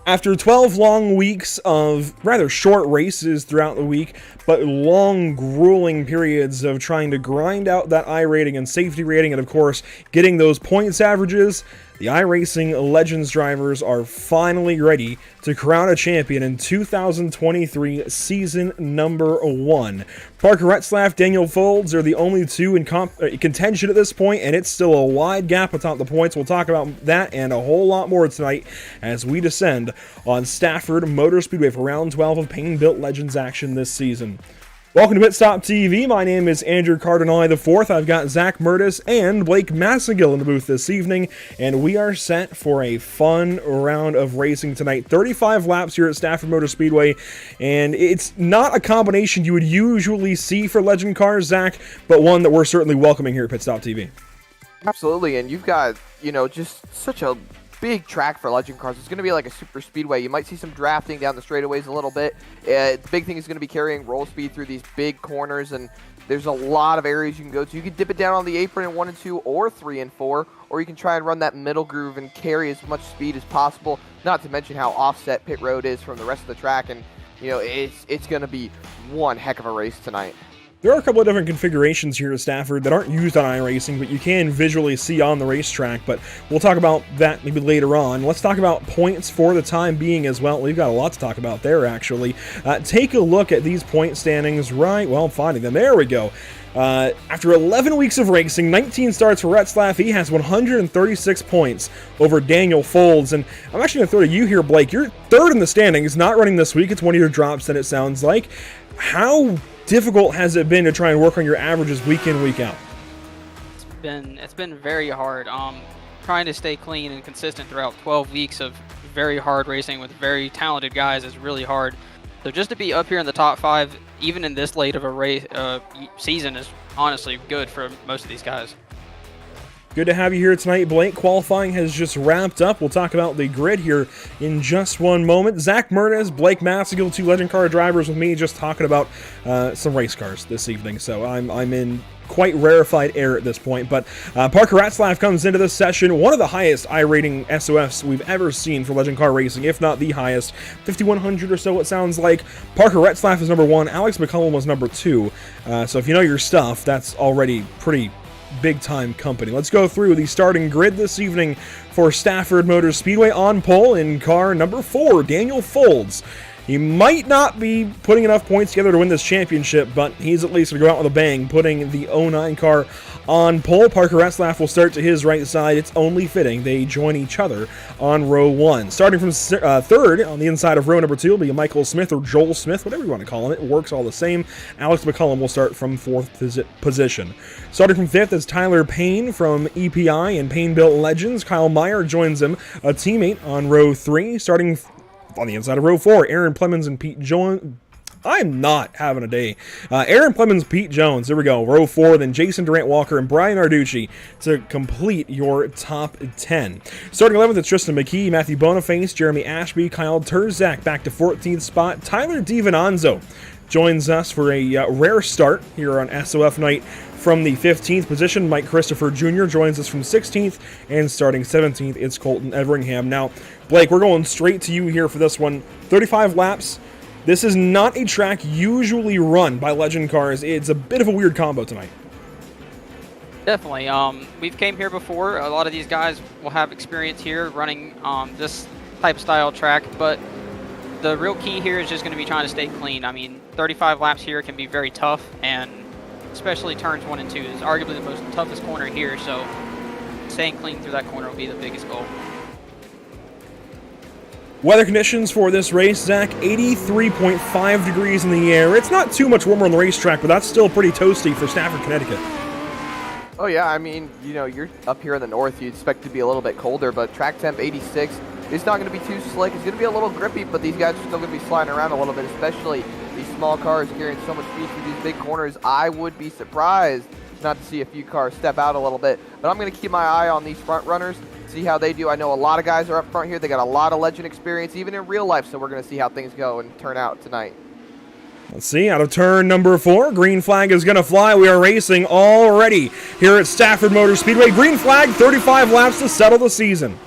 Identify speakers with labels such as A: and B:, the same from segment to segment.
A: After 12 long weeks of rather short races throughout the week, but long, grueling periods of trying to grind out that I rating and safety rating, and of course, getting those points averages, the iRacing Legends drivers are finally ready to crown a champion in 2023 season number 1. Parker Retzlaff, Daniel Folds are the only two in contention at this point, and it's still a wide gap atop the points. We'll talk about that and a whole lot more tonight as we descend on Stafford Motor Speedway for round 12 of Pain-Built Legends action this season. Welcome to Pit Stop TV. My name is Andrew Cardinale IV. I've got Zach Murtis and Blake Massengill in the booth this evening, and we are set for a fun round of racing tonight. 35 laps here at Stafford Motor Speedway, and it's not a combination you would usually see for Legend cars, Zach, but one that we're certainly welcoming here at Pit Stop TV.
B: Absolutely, and you've got, just such a big track for Legend cars. It's going to be like a super speedway. You might see some drafting down the straightaways a little bit. The big thing is going to be carrying roll speed through these big corners, and there's a lot of areas you can go to. You can dip it down on the apron in 1 and 2 or 3 and 4, or you can try and run that middle groove and carry as much speed as possible, not to mention how offset pit road is from the rest of the track, and it's going to be one heck of a race tonight.
A: There are a couple of different configurations here at Stafford that aren't used on iRacing, but you can visually see on the racetrack, but we'll talk about that maybe later on. Let's talk about points for the time being as well. We've got a lot to talk about there, actually. Take a look at these point standings finding them. There we go. After 11 weeks of racing, 19 starts for Retzlaff. He has 136 points over Daniel Folds. And I'm actually going to throw to you here, Blake. You're third in the standings, not running this week. It's one of your drops, then it sounds like. How difficult has it been to try and work on your averages week in, week out?
C: It's been very hard. Trying to stay clean and consistent throughout 12 weeks of very hard racing with very talented guys is really hard. So just to be up here in the top 5, even in this late of a race season, is honestly good for most of these guys.
A: Good to have you here tonight, Blake. Qualifying has just wrapped up. We'll talk about the grid here in just one moment. Zach Murtis, Blake Massengill, 2 Legend car drivers with me, just talking about some race cars this evening. So I'm in quite rarefied air at this point. But Parker Retzlaff comes into this session, one of the highest I-rating SOFs we've ever seen for Legend car racing, if not the highest. 5,100 or so, it sounds like. Parker Retzlaff is number 1. Alex McCullum was number 2. So if you know your stuff, that's already pretty big-time company. Let's go through the starting grid this evening for Stafford Motor Speedway. On pole in car number 4, Daniel Folds. He might not be putting enough points together to win this championship, but he's at least going to go out with a bang, putting the 09 car on pole. Parker Retzlaff will start to his right side. It's only fitting they join each other on row 1. Starting from third on the inside of row number 2 will be Michael Smith or Joel Smith, whatever you want to call him. It works all the same. Alex McCullum will start from 4th position. Starting from 5th is Tyler Payne from EPI and Pain-Built Legends. Kyle Meyer joins him, a teammate, on row 3. Starting on the inside of row 4, Aaron Plemons and Pete Jones. I'm not having a day. Aaron Plemons, Pete Jones. There we go. Row 4, then Jason Durant-Walker and Brian Arducci to complete your top 10. Starting 11th, it's Tristan McKee, Matthew Boniface, Jeremy Ashby, Kyle Terzak back to 14th spot. Tyler DiVinanzo joins us for a rare start here on SOF night from the 15th position. Mike Christopher Jr. joins us from 16th, and starting 17th, it's Colton Everingham. Now, Blake, we're going straight to you here for this one. 35 laps. This is not a track usually run by Legend cars. It's a bit of a weird combo tonight.
C: Definitely. We've came here before. A lot of these guys will have experience here running this type of style track, but the real key here is just going to be trying to stay clean. I mean, 35 laps here can be very tough, and especially turns 1 and 2 is arguably the most toughest corner here, so staying clean through that corner will be the biggest goal.
A: Weather conditions for this race, Zach, 83.5 degrees in the air. It's not too much warmer on the racetrack, but that's still pretty toasty for Stafford, Connecticut.
B: Oh yeah, I mean, you know, you're up here in the north, you'd expect it to be a little bit colder, but track temp 86. It's not going to be too slick. It's going to be a little grippy, but these guys are still going to be sliding around a little bit, especially these small cars carrying so much speed through these big corners. I would be surprised not to see a few cars step out a little bit, but I'm going to keep my eye on these front runners, see how they do. I know a lot of guys are up front here. They got a lot of legend experience, even in real life, so we're going to see how things go and turn out tonight.
A: Let's see, out of turn number 4, green flag is going to fly. We are racing already here at Stafford Motor Speedway. Green flag, 35 laps to settle the season.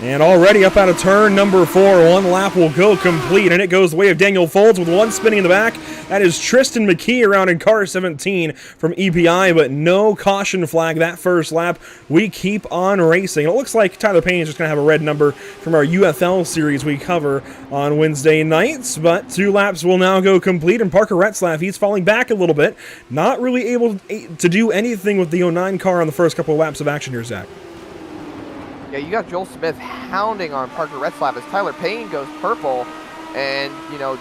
A: And already up out of turn number 4, 1 lap will go complete, and it goes the way of Daniel Folds with 1 spinning in the back. That is Tristan McKee around in car 17 from EPI, but no caution flag that first lap. We keep on racing. It looks like Tyler Payne is just going to have a red number from our UFL series we cover on Wednesday nights, but 2 laps will now go complete, and Parker Retzlaff, he's falling back a little bit, not really able to do anything with the 09 car on the first couple of laps of action here, Zach.
B: Yeah, you got Joel Smith hounding on Parker Retzlaff as Tyler Payne goes purple, and, you know,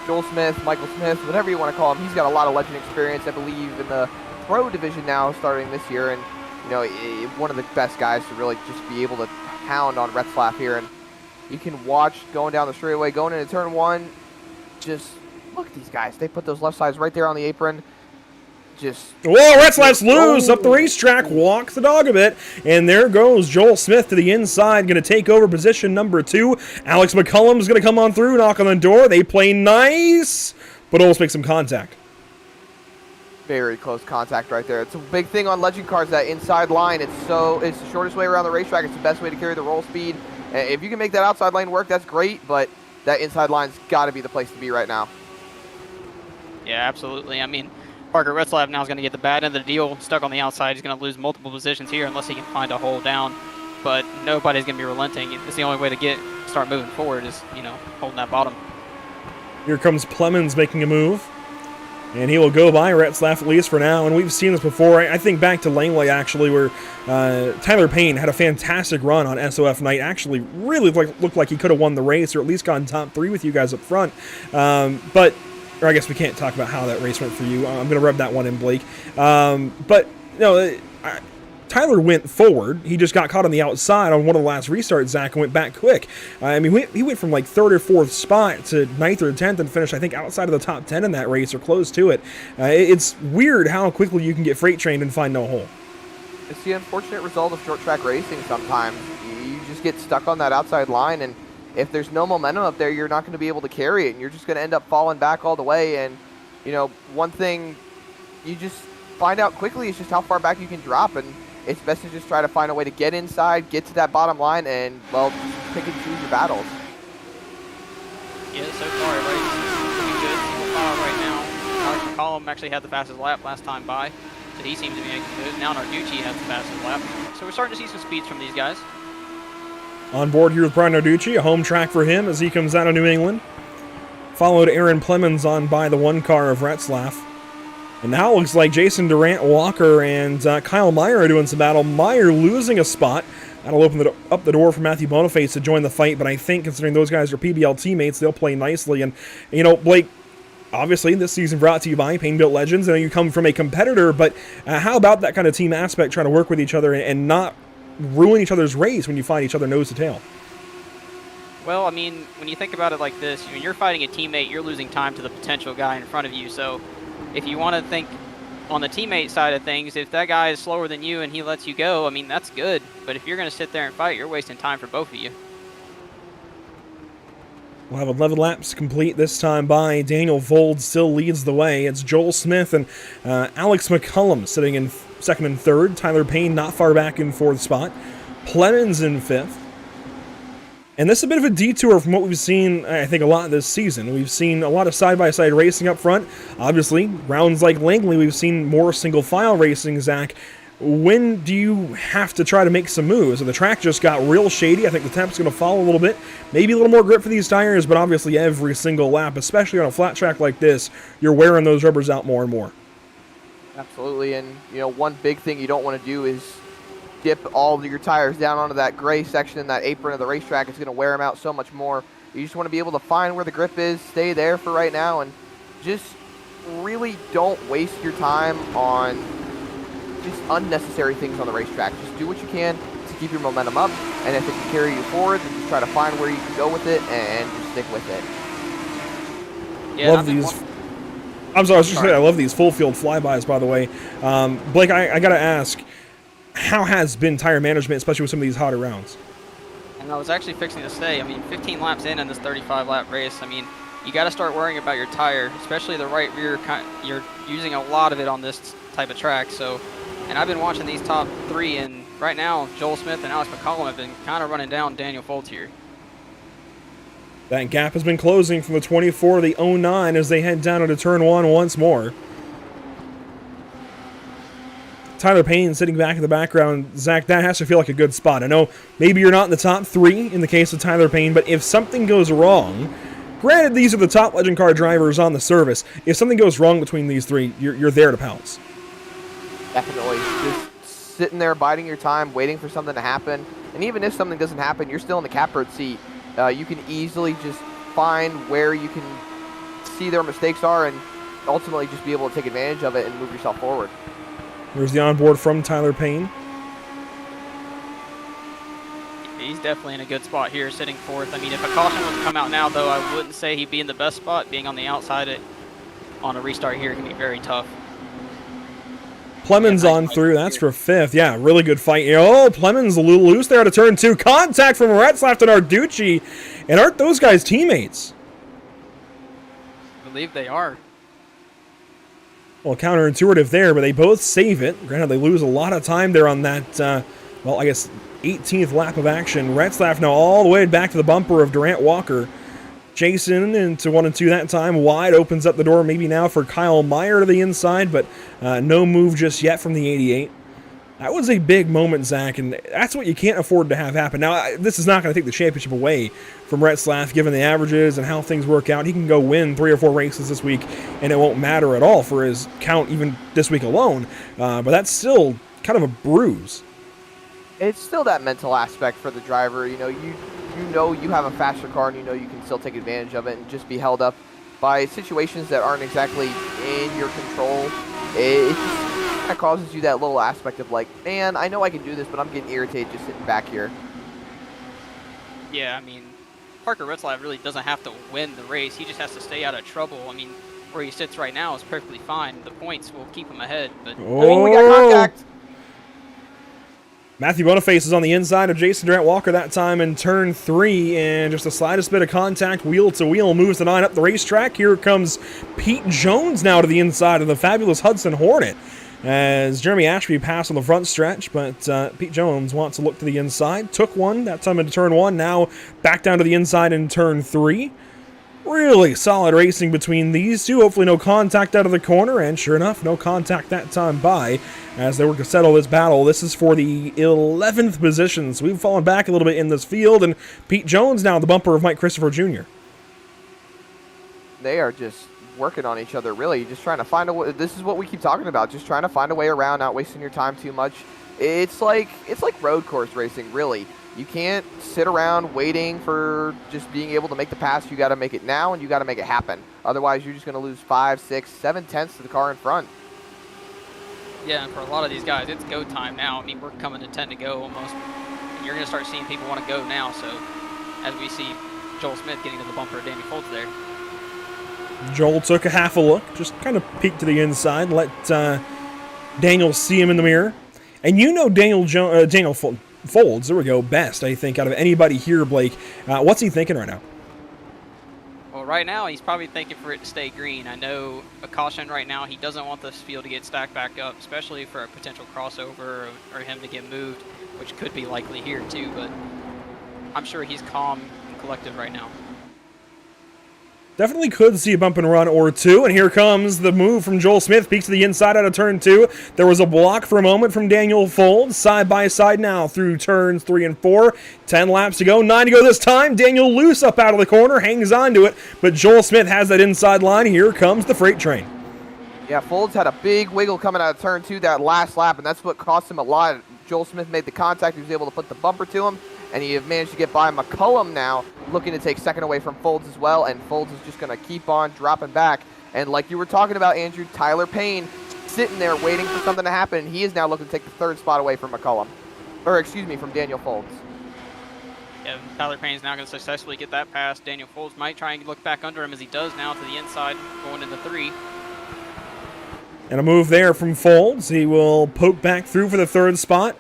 B: Joel Smith, Michael Smith, whatever you want to call him, he's got a lot of legend experience, I believe, in the pro division now starting this year, and, you know, one of the best guys to really just be able to hound on Retzlaff here, and you can watch going down the straightaway, going into turn 1, just look at these guys. They put those left sides right there on the apron. Whoa,
A: Retzlaff's loose up the racetrack, walks the dog a bit, and there goes Joel Smith to the inside, going to take over position number 2. Alex McCullum's going to come on through, knock on the door. They play nice, but almost make some contact.
B: Very close contact right there. It's a big thing on legend cars, that inside line. It's the shortest way around the racetrack. It's the best way to carry the roll speed. If you can make that outside lane work, that's great, but that inside line's got to be the place to be right now.
C: Yeah, absolutely. I mean, Parker Retzlaff now is going to get the bad end of the deal, stuck on the outside. He's going to lose multiple positions here unless he can find a hole down. But nobody's going to be relenting. It's the only way to start moving forward is, you know, holding that bottom.
A: Here comes Plemons making a move. And he will go by Retzlaff at least for now. And we've seen this before. I think back to Langley, actually, where Tyler Payne had a fantastic run on SOF night. Actually really looked like he could have won the race or at least gotten top 3 with you guys up front. Or I guess we can't talk about how that race went for you. I'm going to rub that one in, Blake. But, no, Tyler went forward. He just got caught on the outside on one of the last restarts, Zach, and went back quick. I mean, he went from like 3rd or 4th spot to 9th or 10th and finished, I think, outside of the top 10 in that race or close to it. It's weird how quickly you can get freight trained and find no hole.
B: It's the unfortunate result of short track racing sometimes. You just get stuck on that outside line, and if there's no momentum up there, you're not going to be able to carry it, and you're just going to end up falling back all the way. And, you know, one thing you just find out quickly is just how far back you can drop, and it's best to just try to find a way to get inside, get to that bottom line, and, well, just pick and choose your battles.
C: Yeah, so far everybody's looking good. Single file right now. Alex McCollum actually had the fastest lap last time by, so he seems to be making good. Now Narducci has the fastest lap. So we're starting to see some speeds from these guys.
A: On board here with Brian Narducci, a home track for him as he comes out of New England. Followed Aaron Plemons on by the 1 car of Retzlaff. And now it looks like Jason Durant Walker and Kyle Meyer are doing some battle. Meyer losing a spot. That'll open up the door for Matthew Boniface to join the fight, but I think considering those guys are PBL teammates, they'll play nicely. And, you know, Blake, obviously this season brought to you by Payne Built Legends. I know you come from a competitor, but how about that kind of team aspect, trying to work with each other and not ruin each other's race when you find each other nose to tail?
C: Well, I mean, when you think about it like this, when you're fighting a teammate, you're losing time to the potential guy in front of you. So if you want to think on the teammate side of things, if that guy is slower than you and he lets you go, I mean, that's good. But if you're going to sit there and fight, you're wasting time for both of you.
A: We'll have 11 laps complete this time by. Daniel Folds still leads the way. It's Joel Smith and Alex McCullum sitting in 2nd and 3rd. Tyler Payne not far back in 4th spot. Plemons in 5th. And this is a bit of a detour from what we've seen, I think, a lot this season. We've seen a lot of side-by-side racing up front. Obviously, rounds like Langley, we've seen more single-file racing, Zach. When do you have to try to make some moves? So the track just got real shady. I think the temp's going to fall a little bit. Maybe a little more grip for these tires, but obviously every single lap, especially on a flat track like this, you're wearing those rubbers out more and more.
B: Absolutely, and one big thing you don't want to do is dip all of your tires down onto that gray section in that apron of the racetrack. It's going to wear them out so much more. You just want to be able to find where the grip is, stay there for right now, and just really don't waste your time on just unnecessary things on the racetrack. Just do what you can to keep your momentum up, and if it can carry you forward, then just try to find where you can go with it and just stick with it.
C: Yeah,
A: love these. I'm sorry, I was just saying, I love these full field flybys, by the way. Blake, I got to ask, how has been tire management, especially with some of these hotter rounds?
C: And I was actually fixing to say, I mean, 15 laps in this 35-lap race, I mean, you got to start worrying about your tire, especially the right rear. You're using a lot of it on this type of track. So, and I've been watching these top three, and right now, Joel Smith and Alex McCollum have been kind of running down Daniel Foltz here.
A: That gap has been closing from the 24 to the 09 as they head down into turn one once more. Tyler Payne sitting back in the background. Zach, that has to feel like a good spot. I know maybe you're not in the top three in the case of Tyler Payne, but if something goes wrong, granted these are the top legend car drivers on the service, if something goes wrong between these three, you're there to pounce.
B: Definitely. Just sitting there biding your time, waiting for something to happen. And even if something doesn't happen, you're still in the catbird seat. You can easily just find where you can see their mistakes are and ultimately just be able to take advantage of it and move yourself forward.
A: There's the onboard from Tyler Payne.
C: He's definitely in a good spot here, sitting fourth. I mean, if a caution was to come out now, though, I wouldn't say he'd be in the best spot. Being on the outside on a restart here can be very tough.
A: Plemons on through. That's for fifth. Yeah, really good fight. Oh, Plemons a little loose there out of turn two. Contact from Retzlaff and Arducci. And aren't those guys teammates?
C: I believe they are.
A: Well, counterintuitive there, but they both save it. Granted, they lose a lot of time there on that, well, I guess 18th lap of action. Retzlaff now all the way back to the bumper of Durant Walker. Jason into 1 and 2 that time. Wide opens up the door maybe now for Kyle Meyer to the inside, but no move just yet from the 88. That was a big moment, Zach, and that's what you can't afford to have happen. Now, this is not going to take the championship away from Retzlaff, given the averages and how things work out. He can go win 3 or 4 races this week, and it won't matter at all for his count even this week alone. But that's still kind of a bruise.
B: It's still that mental aspect for the driver. You know you have a faster car, and you can still take advantage of it and just be held up by situations that aren't exactly in your control. It just kind of causes you that little aspect of like, man, I know I can do this, but I'm getting irritated just sitting back here.
C: Yeah, I mean, Parker Retzlaff really doesn't have to win the race. He just has to stay out of trouble. I mean, where he sits right now is perfectly fine. The points will keep him ahead. But
B: I mean, we got contact.
A: Matthew Boniface is on the inside of Jason Durant Walker that time in turn 3, and just the slightest bit of contact, wheel to wheel, moves the 9 up the racetrack. Here comes Pete Jones now to the inside of the fabulous Hudson Hornet, as Jeremy Ashby passed on the front stretch, but Pete Jones wants to look to the inside. Took one that time into turn 1, now back down to the inside in turn 3. Really solid racing between these two. Hopefully no contact out of the corner, and sure enough, no contact that time by as they work to settle this battle. This is for the 11th position, so we've fallen back a little bit in this field, and Pete Jones now the bumper of Mike Christopher Jr.
B: They are just working on each other, really, just trying to find a way. This is what we keep talking about, just trying to find a way around, not wasting your time too much. It's like road course racing, really. You can't sit around waiting for just being able to make the pass. You got to make it now, and you got to make it happen. Otherwise, you're just going to lose 5, 6, 7 tenths to the car in front.
C: yeah, and for a lot of these guys, it's go time now. I mean, we're coming to 10 to go almost, and you're going to start seeing people want to go now. So as we see Joel Smith getting to the bumper of Danny Foltz there.
A: Joel took a half a look, just kind of peeked to the inside, let Daniel see him in the mirror. And Daniel Foltz, there we go, best, I think, out of anybody here, Blake. What's he thinking right now?
C: Well, right now, he's probably thinking for it to stay green. I know a caution right now, he doesn't want this field to get stacked back up, especially for a potential crossover or him to get moved, which could be likely here too. But I'm sure he's calm and collected right now.
A: Definitely could see a bump and run or two, and here comes the move from Joel Smith. Peeks to the inside out of turn 2. There was a block for a moment from Daniel Folds. Side by side now through turns 3 and 4. 10 laps to go, 9 to go this time. Daniel loose up out of the corner, hangs on to it, but Joel Smith has that inside line. Here comes the freight train.
B: Yeah, Folds had a big wiggle coming out of turn 2 that last lap, and that's what cost him a lot. Joel Smith made the contact. He was able to put the bumper to him, and he managed to get by McCullum now, looking to take second away from Folds as well, and Folds is just going to keep on dropping back. And like you were talking about, Andrew, Tyler Payne sitting there waiting for something to happen, and he is now looking to take the third spot away from McCullum. Or, excuse me, from Daniel Folds.
C: Yeah, Tyler Payne's now going to successfully get that pass. Daniel Folds might try and look back under him as he does now to the inside, going into 3.
A: And a move there from Folds. He will poke back through for the third spot.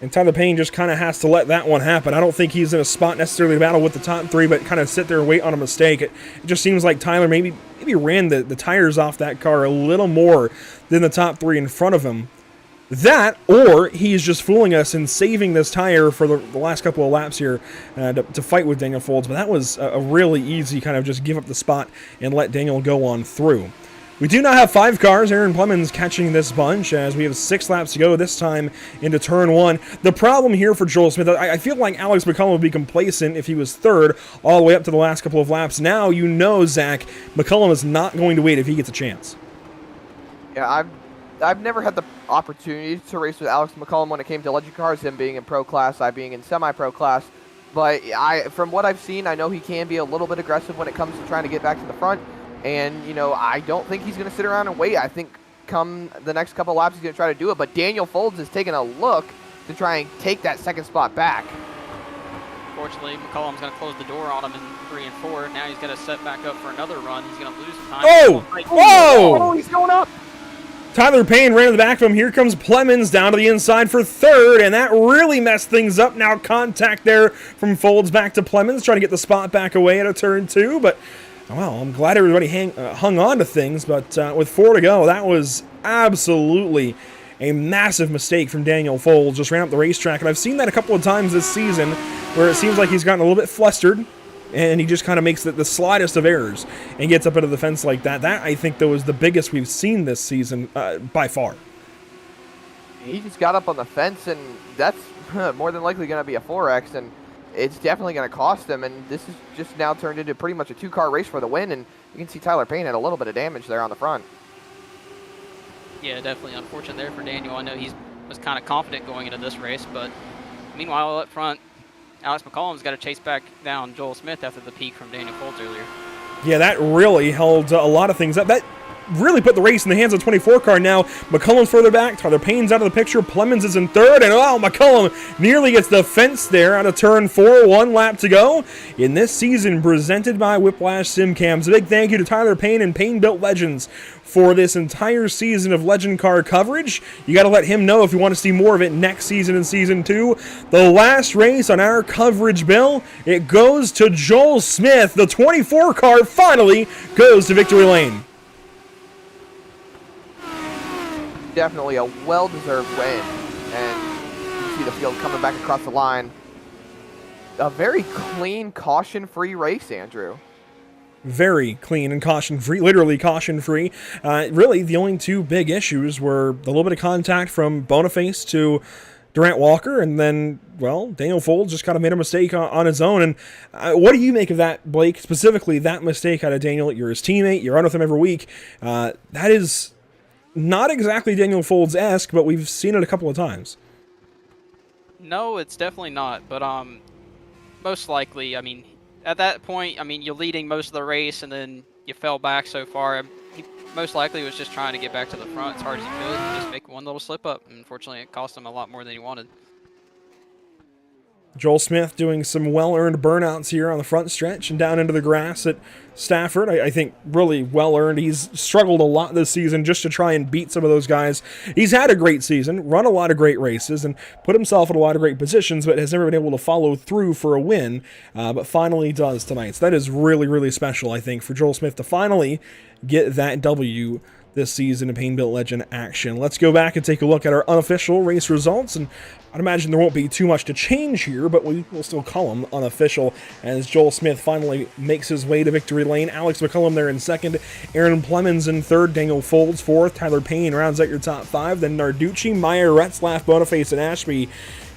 A: And Tyler Payne just kind of has to let that one happen. I don't think he's in a spot necessarily to battle with the top 3, but kind of sit there and wait on a mistake. It just seems like Tyler maybe ran the tires off that car a little more than the top 3 in front of him. That, or he's just fooling us and saving this tire for the last couple of laps here to fight with Daniel Folds. But that was a really easy kind of just give up the spot and let Daniel go on through. We do now have 5 cars. Aaron Plemons catching this bunch as we have 6 laps to go, this time into turn 1. The problem here for Joel Smith, I feel like Alex McCullum would be complacent if he was third all the way up to the last couple of laps. Now you know, Zach, McCullum is not going to wait if he gets a chance.
B: Yeah, I've never had the opportunity to race with Alex McCullum when it came to Legend cars, him being in pro class, I being in semi-pro class. But from what I've seen, I know he can be a little bit aggressive when it comes to trying to get back to the front. And, you know, I don't think he's going to sit around and wait. I think come the next couple laps, he's going to try to do it. But Daniel Folds is taking a look to try and take that second spot back.
C: Fortunately, McCullum's going to close the door on him in 3 and 4. Now he's going to set back up for another run. He's going to lose some time.
A: Oh! Whoa!
B: Oh, he's going up!
A: Tyler Payne ran to the back of him. Here comes Plemons down to the inside for third, and that really messed things up. Now contact there from Folds back to Plemons, trying to get the spot back away at a turn 2, but... well, I'm glad everybody hung on to things, but with 4 to go, that was absolutely a massive mistake from Daniel Folds. Just ran up the racetrack, and I've seen that a couple of times this season where it seems like he's gotten a little bit flustered, and he just kind of makes the slightest of errors and gets up into the fence like that. That, I think, though, is the biggest we've seen this season by far.
B: He just got up on the fence, and that's more than likely going to be a 4X, and it's definitely going to cost them, and this is just now turned into pretty much a 2-car race for the win, and you can see Tyler Payne had a little bit of damage there on the front.
C: Yeah, definitely unfortunate there for Daniel. I know he was kind of confident going into this race, but meanwhile up front, Alex McCullum's got to chase back down Joel Smith after the peak from Daniel Folds earlier.
A: Yeah, that really held a lot of things up. That really put the race in the hands of the 24 car now. McCullum's further back. Tyler Payne's out of the picture. Plemons is in third. And, McCullum nearly gets the fence there out of turn 4. 1 lap to go in this season presented by Whiplash Sim Cams. A big thank you to Tyler Payne and Payne Built Legends for this entire season of Legend Car coverage. You got to let him know if you want to see more of it next season in Season 2. The last race on our coverage bill, it goes to Joel Smith. The 24 car finally goes to victory lane.
B: Definitely a well-deserved win, and you can see the field coming back across the line. A very clean, caution-free race, Andrew.
A: Very clean and caution-free, literally caution-free. Really, the only 2 big issues were the little bit of contact from Boniface to Durant Walker, and then, well, Daniel Folds just kind of made a mistake on his own. And what do you make of that, Blake? Specifically, that mistake out of Daniel. You're his teammate. You run with him every week. That is not exactly Daniel Folds-esque, but we've seen it a couple of times.
C: No, it's definitely not. But most likely, I mean, at that point, I mean, you're leading most of the race, and then you fell back so far. He most likely was just trying to get back to the front as hard as he could and just make one little slip up. And unfortunately, it cost him a lot more than he wanted.
A: Joel Smith doing some well-earned burnouts here on the front stretch and down into the grass at Stafford. I think really well-earned. He's struggled a lot this season just to try and beat some of those guys. He's had a great season, run a lot of great races, and put himself in a lot of great positions, but has never been able to follow through for a win, but finally does tonight. So that is really, really special, I think, for Joel Smith to finally get that W this season in Pain Built Legend action. Let's go back and take a look at our unofficial race results, and I'd imagine there won't be too much to change here, but we will still call them unofficial as Joel Smith finally makes his way to victory lane. Alex McCullum there in second, Aaron Plemons in third, Daniel Folds fourth, Tyler Payne rounds out your top five, then Narducci, Meyer, Retzlaff, Boniface, and Ashby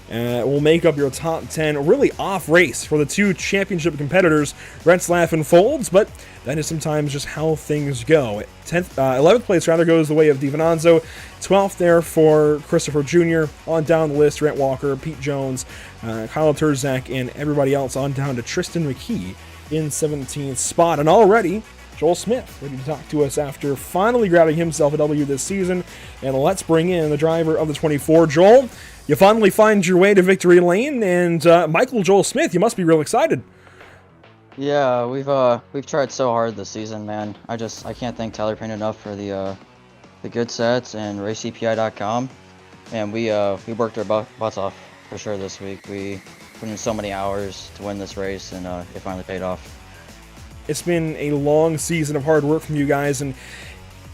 A: will make up your top 10. A really off race for the two championship competitors, Retzlaff and Folds, but that is sometimes just how things go. 11th place rather goes the way of DiVinanzo. 12th there for Christopher Jr. On down the list, Rent Walker, Pete Jones, Kyle Turzak, and everybody else on down to Tristan McKee in 17th spot. And already, Joel Smith ready to talk to us after finally grabbing himself a W this season. And let's bring in the driver of the 24. Joel, you finally find your way to victory lane, and Michael Joel Smith, you must be real excited.
D: Yeah, we've tried so hard this season, man. I can't thank Tyler Payne enough for the good sets and RaceCPI.com. And we worked our butts off for sure this week. We put in so many hours to win this race, and it finally paid off.
A: It's been a long season of hard work from you guys, and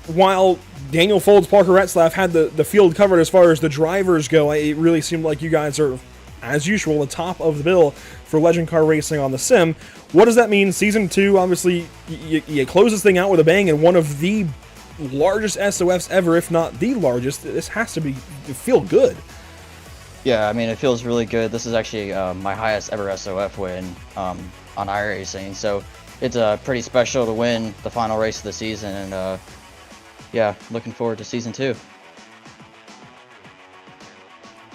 A: while Daniel Folds, Parker Retzlaff had the field covered as far as the drivers go, it really seemed like you guys are, as usual, the top of the bill for Legend Car Racing on the sim. What does that mean? Season 2, obviously, you close this thing out with a bang, and one of the largest SOFs ever, if not the largest. This has to feel good.
D: Yeah, I mean, it feels really good. This is actually my highest ever SOF win on iRacing, so it's pretty special to win the final race of the season, and yeah, looking forward to season 2.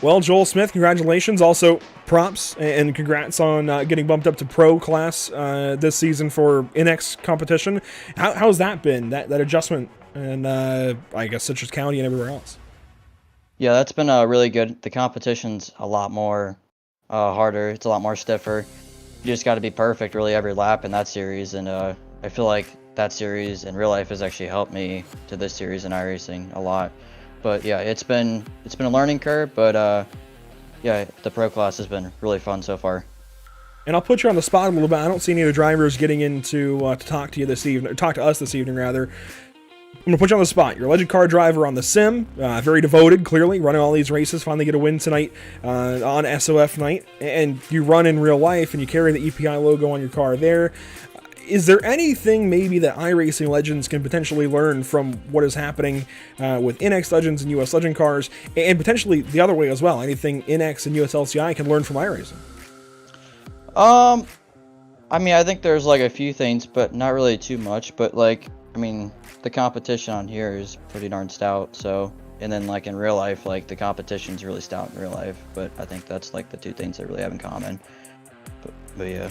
A: Well, Joel Smith, congratulations. Also, props and congrats on getting bumped up to pro class this season for NX competition. How's that been, that adjustment, and I guess Citrus County and everywhere else?
D: Yeah, that's been really good. The competition's a lot more harder. It's a lot more stiffer. You just got to be perfect really every lap in that series, and I feel like that series in real life has actually helped me to this series in iRacing a lot. But yeah, it's been a learning curve, but yeah, the pro class has been really fun so far.
A: And I'll put you on the spot a little bit. I don't see any of the drivers getting into to talk to you this evening, or talk to us this evening rather. I'm gonna put you on the spot. You're a Legend Car driver on the sim, very devoted, clearly running all these races. Finally get a win tonight on SOF night, and you run in real life, and you carry the EPI logo on your car there. Is there anything maybe that iRacing Legends can potentially learn from what is happening with NX Legends and US Legend cars, and potentially the other way as well? Anything NX and US LCI can learn from iRacing?
D: I mean, I think there's like a few things, but not really too much. But like, I mean, the competition on here is pretty darn stout. So, and then like in real life, like the competition's really stout in real life. But I think that's like the two things they really have in common. But yeah.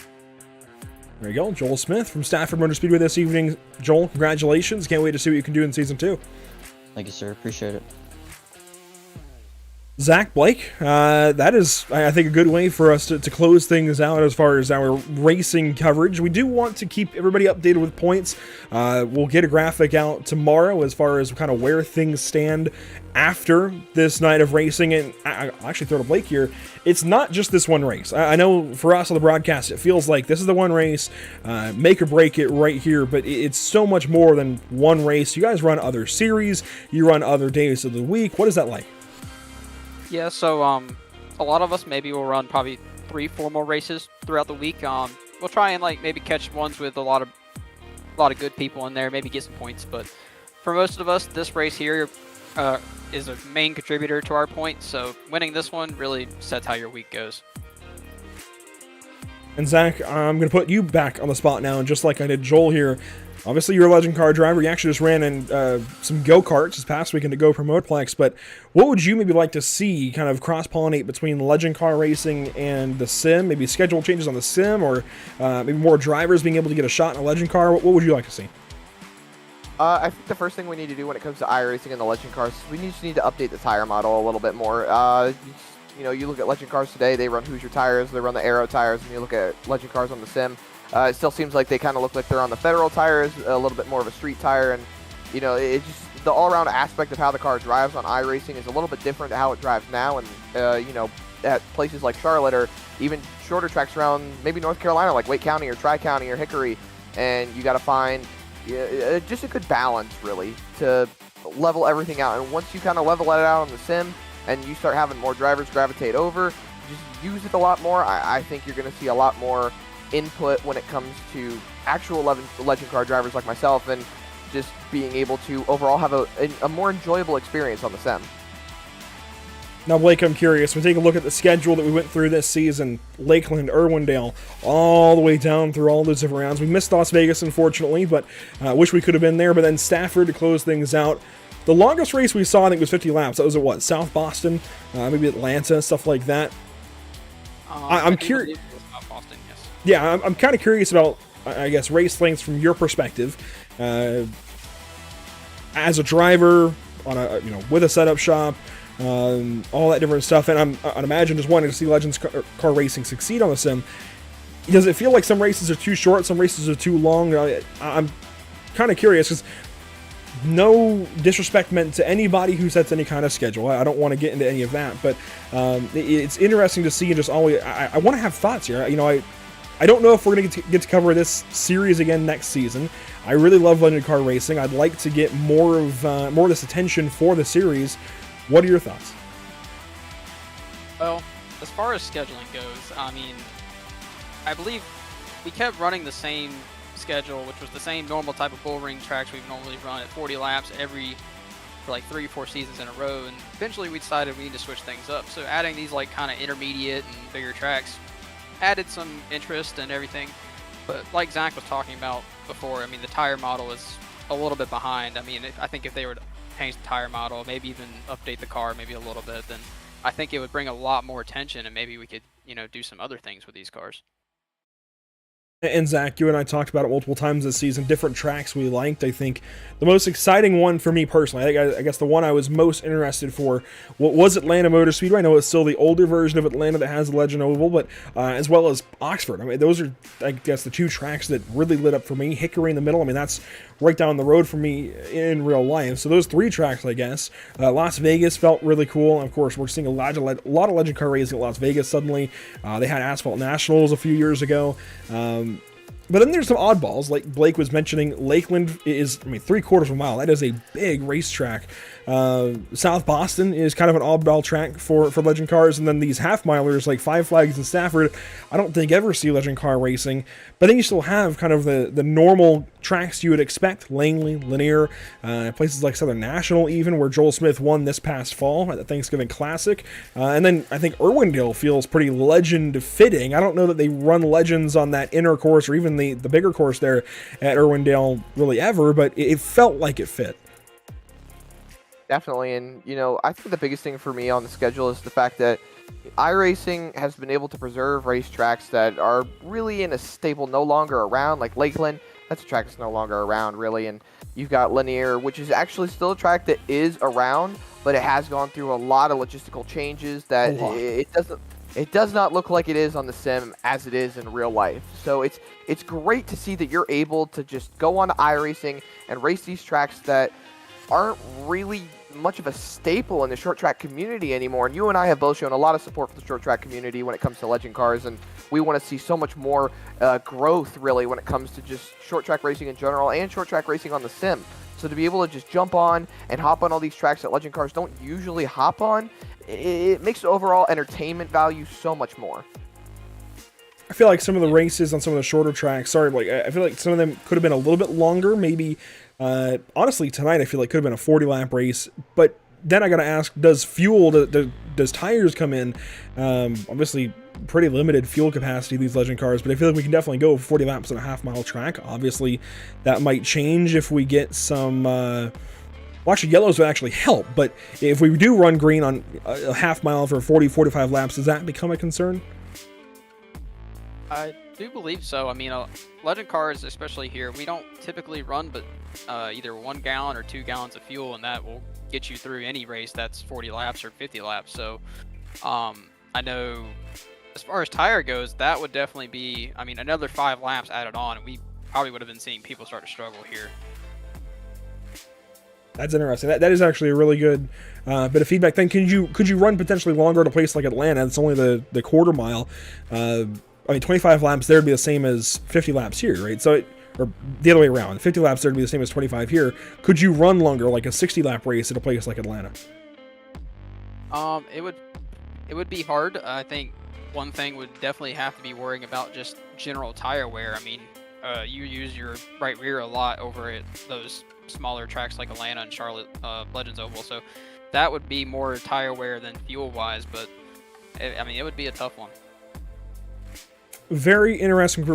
A: There you go, Joel Smith from Stafford Motor Speedway this evening. Joel, congratulations. Can't wait to see what you can do in Season 2.
D: Thank you, sir. Appreciate it.
A: Zach, Blake, that is, I think, a good way for us to close things out as far as our racing coverage. We do want to keep everybody updated with points. We'll get a graphic out tomorrow as far as kind of where things stand after this night of racing. And I'll actually throw to Blake here. It's not just this one race. I know for us on the broadcast, it feels like this is the one race, make or break it right here, but it's so much more than one race. You guys run other series, you run other days of the week. What is that like?
C: Yeah, so a lot of us maybe will run probably 3-4 more races throughout the week. We'll try and like maybe catch ones with a lot of good people in there, maybe get some points. But for most of us, this race here is a main contributor to our points. So winning this one really sets how your week goes.
A: And Zach, I'm going to put you back on the spot now, and just like I did Joel here. Obviously, you're a Legend Car driver. You actually just ran in some go-karts this past weekend to go for Motorplex, but what would you maybe like to see kind of cross-pollinate between Legend Car racing and the sim? Maybe schedule changes on the sim, or maybe more drivers being able to get a shot in a Legend Car? What would you like to see?
B: I think the first thing we need to do when it comes to iRacing and the Legend Cars is we just need to update the tire model a little bit more. You know, you look at Legend Cars today, they run Hoosier tires, they run the Aero tires, and you look at Legend Cars on the sim, it still seems like they kind of look like they're on the Federal tires, a little bit more of a street tire, and you know, it just the all-around aspect of how the car drives on iRacing is a little bit different to how it drives now, and you know, at places like Charlotte or even shorter tracks around maybe North Carolina, like Wake County or Tri-County or Hickory, and you got to find just a good balance really to level everything out. And once you kind of level it out on the sim and you start having more drivers gravitate over, just use it a lot more, I think you're going to see a lot more input when it comes to actual legend car drivers like myself, and just being able to overall have a more enjoyable experience on the sim.
A: Now, Blake, I'm curious. We take a look at the schedule that we went through this season. Lakeland, Irwindale, all the way down through all those different rounds. We missed Las Vegas, unfortunately, but wish we could have been there. But then Stafford to close things out. The longest race we saw, I think, was 50 laps. That was at what? South Boston, maybe Atlanta, stuff like that. I'm curious.
C: Boston, yes.
A: Yeah, I'm kind of curious about, I guess, race lengths from your perspective. As a driver on a with a setup shop, all that different stuff, and I'd imagine just wanting to see Legends car racing succeed on the sim. Does it feel like some races are too short, some races are too long? I'm kind of curious because no disrespect meant to anybody who sets any kind of schedule. I don't want to get into any of that, but it's interesting to see and just always. I want to have thoughts here. I don't know if we're going to get to cover this series again next season. I really love Legend Car Racing. I'd like to get more of this attention for the series. What are your thoughts?
C: Well, as far as scheduling goes, I mean, I believe we kept running the same schedule, which was the same normal type of bull ring tracks we've normally run at 40 laps for like 3 or 4 seasons in a row, and eventually we decided we need to switch things up. So adding these like kind of intermediate and bigger tracks added some interest and everything. But like Zach was talking about before, I mean, the tire model is a little bit behind. I mean, I think if they were to change the tire model, maybe even update the car maybe a little bit, then I think it would bring a lot more attention, and maybe we could, do some other things with these cars.
A: And Zach, you and I talked about it multiple times this season, different tracks we liked. I think the most exciting one for me personally, I guess the one I was most interested for, was Atlanta Motor Speedway. I know it's still the older version of Atlanta that has the Legend Oval, but as well as Oxford. I mean, those are, I guess, the two tracks that really lit up for me. Hickory in the middle, I mean, that's right down the road for me in real life. So those 3 tracks, I guess. Las Vegas felt really cool. And of course, we're seeing a lot of Legend car racing at Las Vegas suddenly. They had Asphalt Nationals a few years ago. But then there's some oddballs, like Blake was mentioning. Lakeland is, 3/4 of a mile. That is a big racetrack. South Boston is kind of an oddball track for Legend cars, and then these half-milers like Five Flags and Stafford, I don't think ever see Legend car racing. But then you still have kind of the normal tracks you would expect, Langley, Lanier, places like Southern National even, where Joel Smith won this past fall at the Thanksgiving Classic. And then I think Irwindale feels pretty legend-fitting. I don't know that they run Legends on that inner course or even the bigger course there at Irwindale really ever, but it felt like it fit.
B: Definitely, and I think the biggest thing for me on the schedule is the fact that iRacing has been able to preserve racetracks that are really in a staple no longer around, like Lakeland. That's a track that's no longer around, really, and you've got Lanier, which is actually still a track that is around, but it has gone through a lot of logistical changes that it does not look like it is on the sim as it is in real life. So it's great to see that you're able to just go on to iRacing and race these tracks that aren't really much of a staple in the short track community anymore. And you and I have both shown a lot of support for the short track community when it comes to Legend cars, and we want to see so much more growth really when it comes to just short track racing in general and short track racing on the sim. So to be able to just jump on and hop on all these tracks that Legend cars don't usually hop on, it makes the overall entertainment value so much more.
A: I feel like some of the races on some of the shorter tracks, I feel like some of them could have been a little bit longer, maybe. Honestly, tonight I feel like could have been a 40-lap race, but then I gotta ask, does tires come in? Obviously, pretty limited fuel capacity, these Legend cars, but I feel like we can definitely go 40 laps on a half-mile track. Obviously, that might change if we get some... Actually, yellows would actually help, but if we do run green on a half-mile for 40-45 laps, does that become a concern?
C: I do believe so. I mean, Legend cars, especially here, we don't typically run but either 1 gallon or 2 gallons of fuel, and that will get you through any race that's 40 laps or 50 laps. So I know as far as tire goes, that would definitely be, another 5 laps added on, and we probably would have been seeing people start to struggle here.
A: That's interesting. That is actually a really good bit of feedback. Then could you run potentially longer at a place like Atlanta? It's only the quarter mile. 25 laps there would be the same as 50 laps here, right? So or the other way around, 50 laps there to be the same as 25 here, could you run longer, like a 60-lap race at a place like Atlanta?
C: It would be hard. I think one thing would definitely have to be worrying about just general tire wear. I mean, you use your right rear a lot over at those smaller tracks like Atlanta and Charlotte Legends Oval, so that would be more tire wear than fuel-wise, but I mean, it would be a tough one.
A: Very interesting.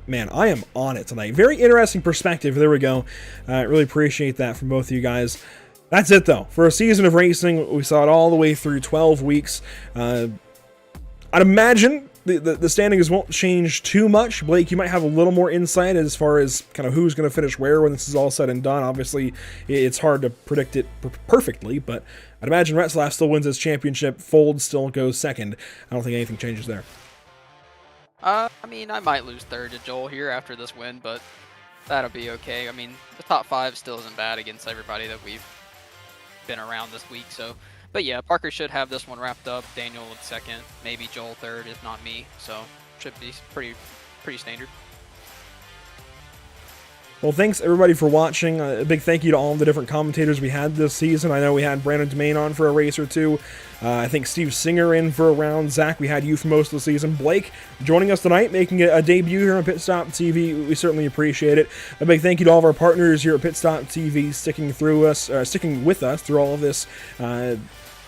A: Man, I am on it tonight. Very interesting perspective. There we go. I really appreciate that from both of you guys. That's it, though. For a season of racing, we saw it all the way through 12 weeks. I'd imagine the standings won't change too much. Blake, you might have a little more insight as far as kind of who's going to finish where when this is all said and done. Obviously, it's hard to predict it perfectly, but I'd imagine Retzlaff still wins his championship. Fold still goes second. I don't think anything changes there.
C: I mean, I might lose third to Joel here after this win, but that'll be okay. I mean, the top 5 still isn't bad against everybody that we've been around this week, so. But yeah, Parker should have this one wrapped up. Daniel with second, maybe Joel third, if not me. So should be pretty standard.
A: Well, thanks everybody for watching. A big thank you to all of the different commentators we had this season. I know we had Brandon Domain on for a race or two. I think Steve Singer in for a round. Zach, we had you for most of the season. Blake joining us tonight, making a debut here on Pit Stop TV. We certainly appreciate it. A big thank you to all of our partners here at Pit Stop TV, sticking with us through all of this.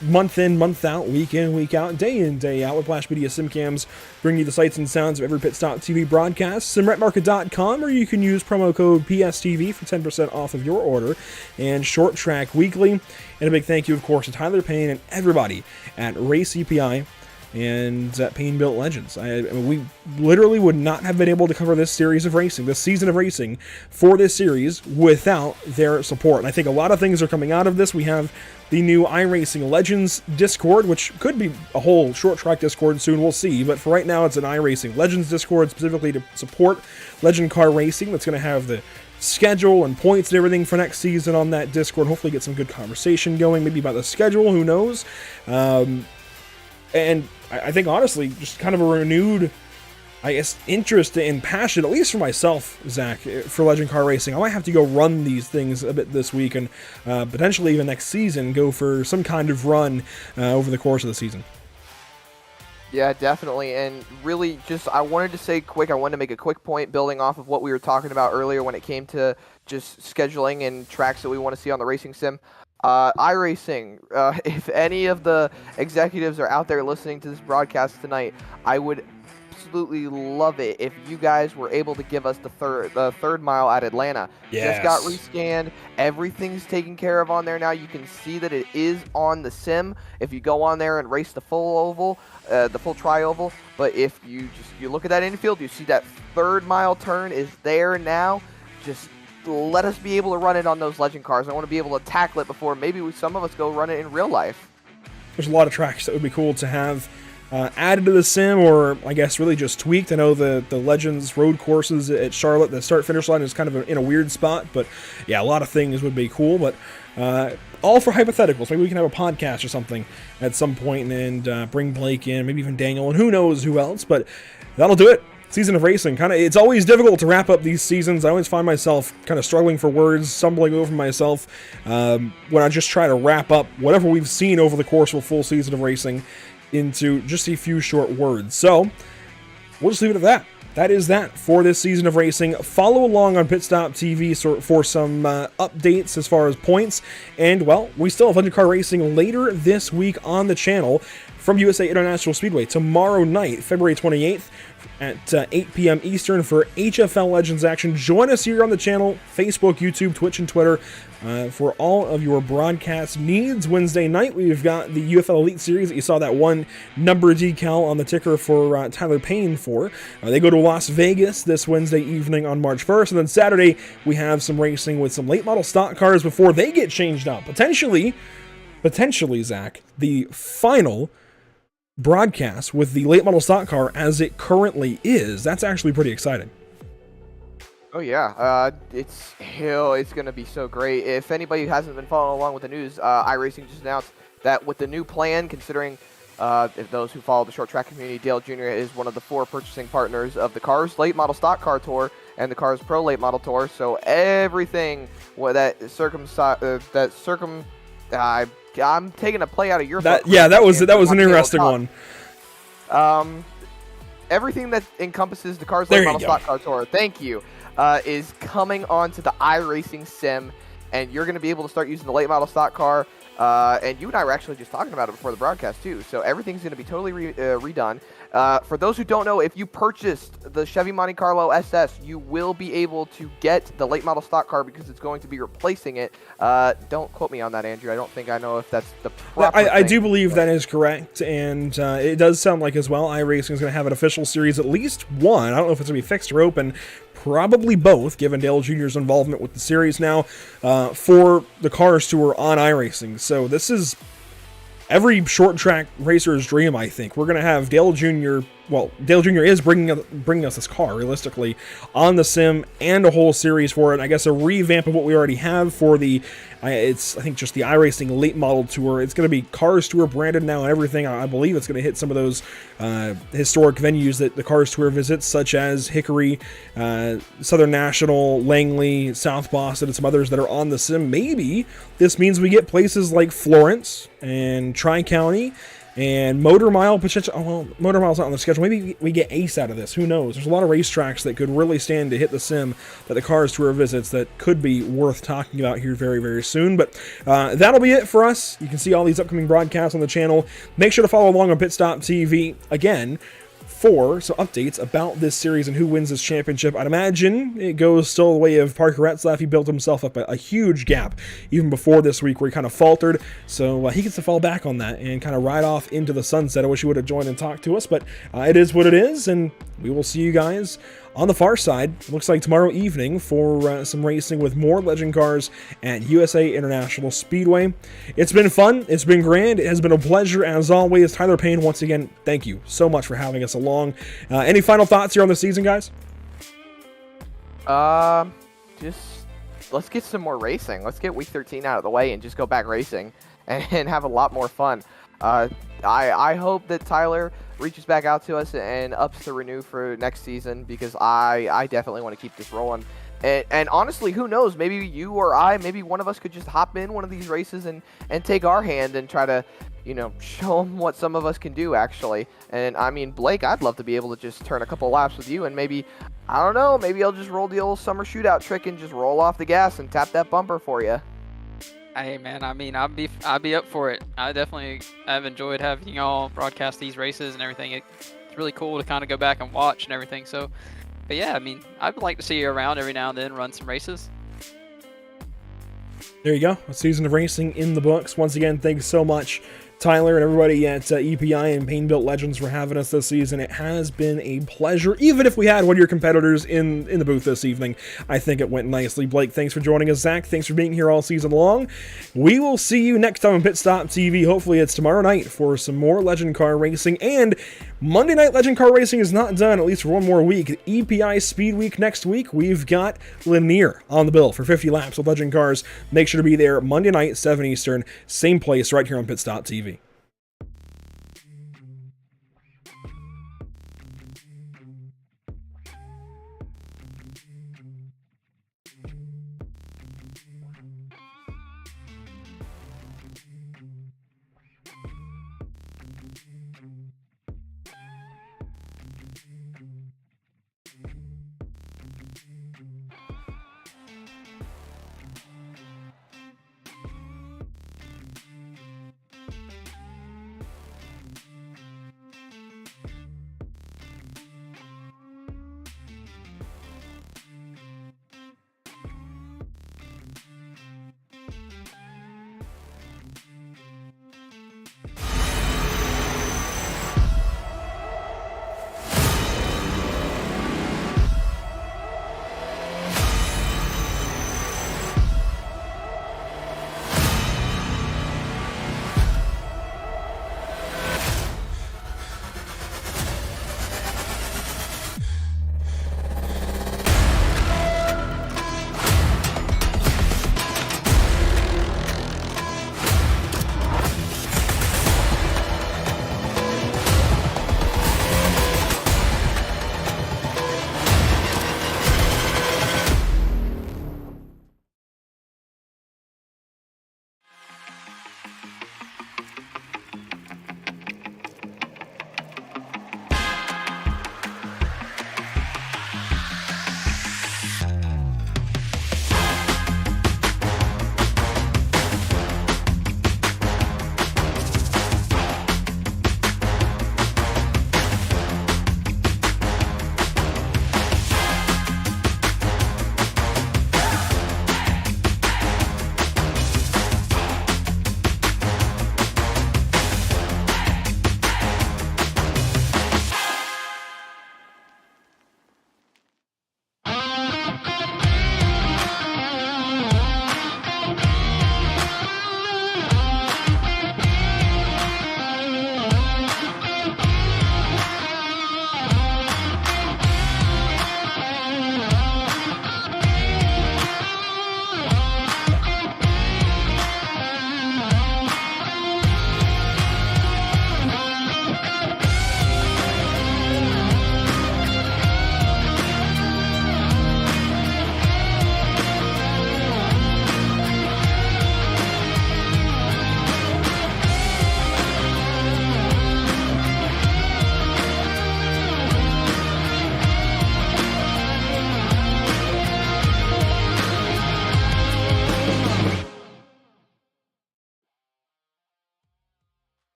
A: Month in, month out, week in, week out, day in, day out. Whiplash Media SimCams bring you the sights and sounds of every Pit Stop TV broadcast. SimRetMarket.com, or you can use promo code PSTV for 10% off of your order. And Short Track Weekly. And a big thank you, of course, to Tyler Payne and everybody at Race EPI and Payne Built Legends. I mean, we literally would not have been able to cover this series of racing, this season of racing for this series without their support. And I think a lot of things are coming out of this. We have the new iRacing Legends Discord, which could be a whole short track Discord soon, we'll see. But for right now, it's an iRacing Legends Discord specifically to support Legend Car Racing. That's going to have the schedule and points and everything for next season on that Discord. Hopefully get some good conversation going, maybe about the schedule, who knows. And I think, honestly, just kind of a renewed, I guess, interest and passion, at least for myself, Zach, for Legend Car Racing. I might have to go run these things a bit this week and potentially even next season go for some kind of run over the course of the season.
B: Yeah, definitely. And really, I wanted to make a quick point building off of what we were talking about earlier when it came to just scheduling and tracks that we want to see on the racing sim. iRacing, if any of the executives are out there listening to this broadcast tonight, I would absolutely love it if you guys were able to give us the third mile at Atlanta.
A: Yes.
B: Just got rescanned. Everything's taken care of on there now. You can see that it is on the sim if you go on there and race the full oval, the full tri-oval. But if you look at that infield, you see that third mile turn is there now. Just let us be able to run it on those Legend cars. I want to be able to tackle it before maybe some of us go run it in real life.
A: There's a lot of tracks that would be cool to have added to the sim, or I guess really just tweaked. I know the Legends road courses at Charlotte, the start-finish line is kind of in a weird spot, but yeah, a lot of things would be cool, but all for hypotheticals. Maybe we can have a podcast or something at some point and bring Blake in, maybe even Daniel, and who knows who else, but that'll do it. Season of racing, it's always difficult to wrap up these seasons. I always find myself kind of struggling for words, stumbling over myself when I just try to wrap up whatever we've seen over the course of a full season of racing into just a few short words. So we'll just leave it at that. That is that for this season of racing. Follow along on Pit Stop TV for some updates as far as points. And, well, we still have Legend Car Racing later this week on the channel from USA International Speedway tomorrow night, February 28th at 8 p.m. Eastern for HFL Legends action. Join us here on the channel, Facebook, YouTube, Twitch, and Twitter for all of your broadcast needs. Wednesday night, we've got the UFL Elite Series that you saw that one number decal on the ticker for Tyler Payne for. They go to Las Vegas this Wednesday evening on March 1st, and then Saturday we have some racing with some late model stock cars before they get changed up. Potentially, Zach, the final broadcast with the late model stock car as it currently is. That's actually pretty exciting.
B: Oh yeah, it's going to be so great. If anybody hasn't been following along with the news, iRacing just announced that with the new plan, considering If those who follow the short track community, Dale Jr. is one of the 4 purchasing partners of the Cars Late Model Stock Car Tour and the Cars Pro Late Model Tour. So everything I'm taking a play out of your
A: that was an interesting one.
B: Everything that encompasses the Cars Late Model Stock Car Tour, thank you, is coming onto the iRacing sim, and you're going to be able to start using the late model stock car. And you and I were actually just talking about it before the broadcast too. So everything's going to be totally redone. For those who don't know, if you purchased the Chevy Monte Carlo SS, you will be able to get the late model stock car because it's going to be replacing it. Don't quote me on that, Andrew. I don't think I know if that's the proper
A: I do believe that is correct, and it does sound like as well iRacing is going to have an official series, at least one. I don't know if it's going to be fixed or open. Probably both, given Dale Jr.'s involvement with the series now, for the Cars Tour on iRacing. So this is every short track racer's dream, I think. We're going to have Dale Jr. Well, Dale Jr. is bringing us this car, realistically, on the sim, and a whole series for it. I guess a revamp of what we already have for the, I think just the iRacing Late Model Tour. It's going to be Cars Tour branded now and everything. I believe it's going to hit some of those historic venues that the Cars Tour visits, such as Hickory, Southern National, Langley, South Boston, and some others that are on the sim. Maybe this means we get places like Florence and Tri-County, and Motor Mile potential. Oh, well, Motor Mile's not on the schedule. Maybe we get Ace out of this. Who knows? There's a lot of racetracks that could really stand to hit the sim that the Cars Tour visits that could be worth talking about here very, very soon. But that'll be it for us. You can see all these upcoming broadcasts on the channel. Make sure to follow along on Pit Stop TV again for some updates about this series and who wins this championship. I'd imagine it goes still the way of Parker Retzlaff. He built himself up a huge gap even before this week where he kind of faltered, so he gets to fall back on that and kind of ride off into the sunset. I wish he would have joined and talked to us, but it is what it is, and we will see you guys on the far side. It looks like tomorrow evening for some racing with more legend cars at USA International Speedway. It's been fun. It's been grand. It has been a pleasure as always. Tyler Payne, once again, thank you so much for having us along. Any final thoughts here on the season, guys?
B: Just let's get some more racing. Let's get week 13 out of the way and just go back racing and have a lot more fun. I hope that Tyler reaches back out to us and ups to renew for next season, because I definitely want to keep this rolling. And honestly, who knows? Maybe you or I, maybe one of us could just hop in one of these races and take our hand and try to, show them what some of us can do, actually. And I mean, Blake, I'd love to be able to just turn a couple laps with you, and maybe, I don't know, maybe I'll just roll the old summer shootout trick and just roll off the gas and tap that bumper for you.
C: Hey man, I mean, I'd be up for it. I've enjoyed having y'all broadcast these races and everything. It's really cool to kind of go back and watch and everything. So, but yeah, I mean, I'd like to see you around every now and then, run some races.
A: There you go, a season of racing in the books. Once again, thanks so much, Tyler, and everybody at EPI and Pain Built Legends for having us this season. It has been a pleasure, even if we had one of your competitors in the booth this evening. I think it went nicely. Blake, thanks for joining us. Zach, thanks for being here all season long. We will see you next time on Pit Stop TV. Hopefully it's tomorrow night for some more Legend Car racing, and Monday Night Legend Car Racing is not done, at least for one more week. EPI Speed Week next week, we've got Lanier on the bill for 50 laps of Legend Cars. Make sure to be there Monday night, 7 Eastern, same place right here on Pit Stop TV.